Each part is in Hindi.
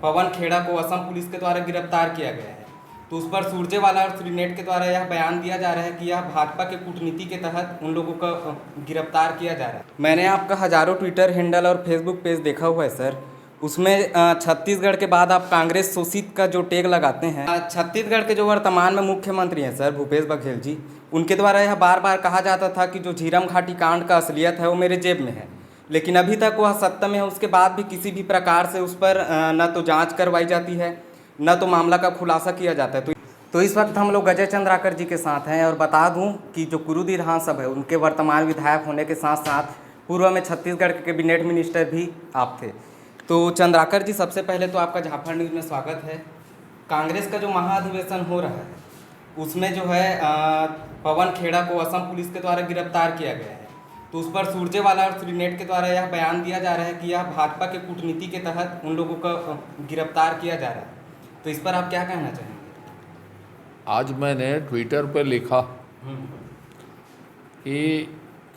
पवन खेड़ा को असम पुलिस के द्वारा गिरफ्तार किया गया है। तो उस पर सुरजेवाला और श्रीनेट के द्वारा यह बयान दिया जा रहा है कि यह भाजपा के कूटनीति के तहत उन लोगों को गिरफ्तार किया जा रहा है। मैंने आपका हजारों ट्विटर हैंडल और फेसबुक पेज देखा हुआ है सर। उसमें छत्तीसगढ़ के बाद आप कांग्रेस शोषित का जो टैग लगाते हैं, छत्तीसगढ़ के जो वर्तमान में मुख्यमंत्री हैं सर भूपेश बघेल जी, उनके द्वारा यह बार बार कहा जाता था कि जो झीरम घाटी कांड का असलियत है वो मेरे जेब में है, लेकिन अभी तक वह सत्ता में है। उसके बाद भी किसी भी प्रकार से उस पर न तो जांच करवाई जाती है, न तो मामला का खुलासा किया जाता है। तो इस वक्त हम लोग अजय चंद्राकर जी के साथ हैं और बता दूं कि जो कुरुद विधानसभा है उनके वर्तमान विधायक होने के साथ साथ पूर्व में छत्तीसगढ़ के कैबिनेट मिनिस्टर भी आप थे। तो चंद्राकर जी, सबसे पहले तो आपका झारखंड न्यूज़ में स्वागत है। कांग्रेस का जो महाधिवेशन हो रहा है उसमें जो है पवन खेड़ा को असम पुलिस के द्वारा गिरफ्तार किया गया है। तो उस पर सुरजेवाला और श्रीनेट के द्वारा यह बयान दिया जा रहा है कि यह भाजपा के कूटनीति के तहत उन लोगों को गिरफ्तार किया जा रहा है। तो इस पर आप क्या कहना चाहेंगे? आज मैंने ट्विटर पर लिखा कि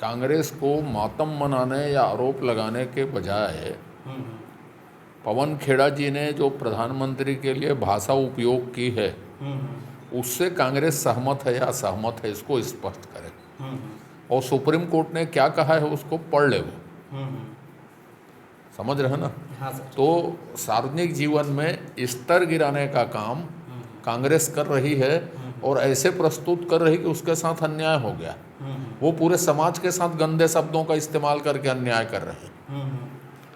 कांग्रेस को मातम मनाने या आरोप लगाने के बजाय पवन खेड़ा जी ने जो प्रधानमंत्री के लिए भाषा उपयोग की है उससे कांग्रेस सहमत है या असहमत है, इसको स्पष्ट करे। और सुप्रीम कोर्ट ने क्या कहा है उसको पढ़ ले वो। समझ रहे हैं ना? हाँ सर। तो सार्वजनिक जीवन में स्तर गिराने का काम कांग्रेस कर रही है और ऐसे प्रस्तुत कर रही कि उसके साथ अन्याय हो गया। वो पूरे समाज के साथ गंदे शब्दों का इस्तेमाल करके अन्याय कर रहे हैं।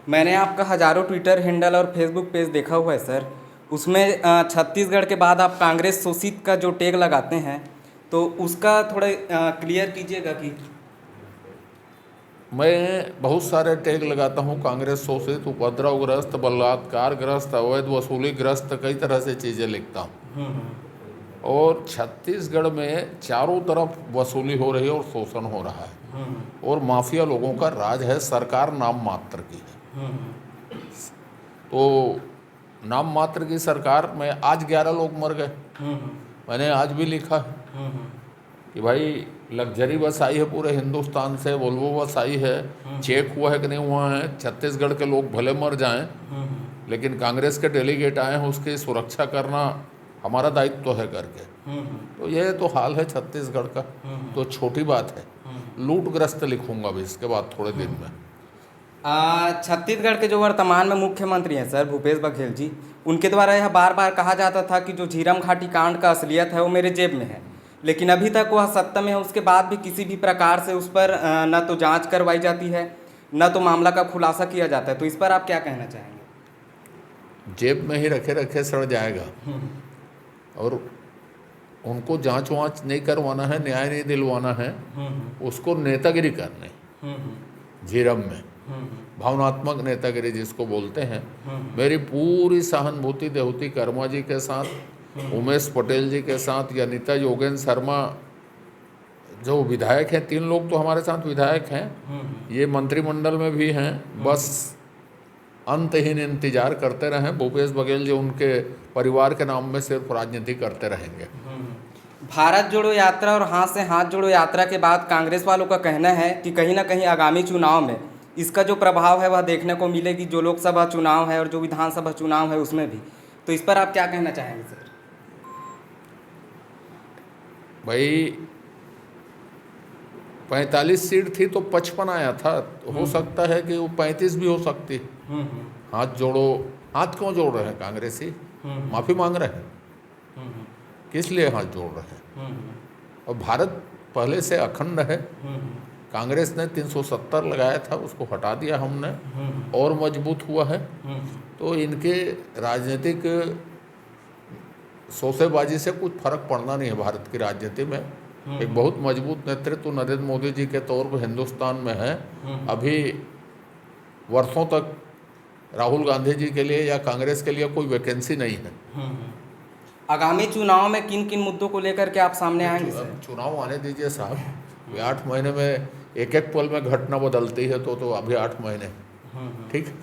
मैंने आपका हजारों ट्विटर हैंडल और फेसबुक पेज देखा हुआ है सर। उसमें छत्तीसगढ़ के बाद आप कांग्रेस शोषित का जो टैग लगाते हैं तो उसका थोड़ा क्लियर कीजिएगा कि मैं बहुत सारे टैग लगाता हूँ। कांग्रेस शोषित, उपद्रवग्रस्त, बलात्कारग्रस्त, अवैध वसूलीग्रस्त, कई तरह से चीज़ें लिखता हूँ। और छत्तीसगढ़ में चारों तरफ वसूली हो रही है और शोषण हो रहा है और माफिया लोगों का राज है। सरकार नाम मात्र की है। तो नाम मात्र की सरकार में आज 11 लोग मर गए। मैंने आज भी लिखा है कि भाई लग्जरी बस आई है पूरे हिंदुस्तान से, वोल्वो बस आई है, चेक हुआ है कि नहीं हुआ है। छत्तीसगढ़ के लोग भले मर जाएं लेकिन कांग्रेस के डेलीगेट आए हैं, उसकी सुरक्षा करना हमारा दायित्व तो है करके। तो ये तो हाल है छत्तीसगढ़ का। तो छोटी बात है, लूटग्रस्त लिखूंगा भी इसके बाद थोड़े दिन में। छत्तीसगढ़ के जो वर्तमान में मुख्यमंत्री हैं सर भूपेश बघेल जी, उनके द्वारा यह बार बार कहा जाता था कि जो झीरम घाटी कांड का असलियत है वो मेरे जेब में है, लेकिन अभी तक वह सत्ता में है। उसके बाद भी किसी भी प्रकार से उस पर न तो जांच करवाई जाती है, न तो मामला का खुलासा किया जाता है। तो इस पर आप क्या कहना चाहेंगे? जेब में ही रखे रखे सड़ जाएगा और उनको जांच वांच नहीं करवाना है, न्याय नहीं दिलवाना है, उसको नेतागिरी करने झीरम में, भावनात्मक नेतागिरी जिसको बोलते हैं। मेरी पूरी सहानुभूति देहूती कर्मा जी के साथ, उमेश पटेल जी के साथ, या नीता योगेंद्र शर्मा जो विधायक हैं, 3 लोग तो हमारे साथ विधायक हैं, ये मंत्रिमंडल में भी हैं। बस अंतहीन इंतजार करते रहें। भूपेश बघेल जी उनके परिवार के नाम में सिर्फ राजनीति करते रहेंगे। भारत जोड़ो यात्रा और हाथ से हाथ जोड़ो यात्रा के बाद कांग्रेस वालों का कहना है कि कहीं ना कहीं आगामी चुनाव में इसका जो प्रभाव है वह देखने को मिलेगी, जो लोकसभा चुनाव है और जो विधानसभा चुनाव है उसमें भी। तो इस पर आप क्या कहना चाहेंगे सर? भाई 45 सीट थी तो 55 आया था, हो सकता है कि वो 35 भी हो सकती। हाथ जोड़ो, हाथ क्यों जोड़ रहे हैं कांग्रेसी? माफी मांग रहे हैं, किस लिए हाथ जोड़ रहे हैं? और भारत पहले से अखंड है। कांग्रेस ने 370 लगाया था, उसको हटा दिया हमने और मजबूत हुआ है। तो इनके राजनीतिक शोसेबाजी से कुछ फर्क पड़ना नहीं है भारत की राजनीति में। एक बहुत मजबूत नेतृत्व नरेंद्र मोदी जी के तौर पर हिंदुस्तान में है। अभी वर्षों तक राहुल गांधी जी के लिए या कांग्रेस के लिए कोई वैकेंसी नहीं है। आगामी चुनाव में किन किन मुद्दों को लेकर के आप सामने आएंगे सर? चुनाव आने दीजिए साहब। 8 महीने में एक एक पल में घटना बदलती है, तो अभी 8 महीने ठीक।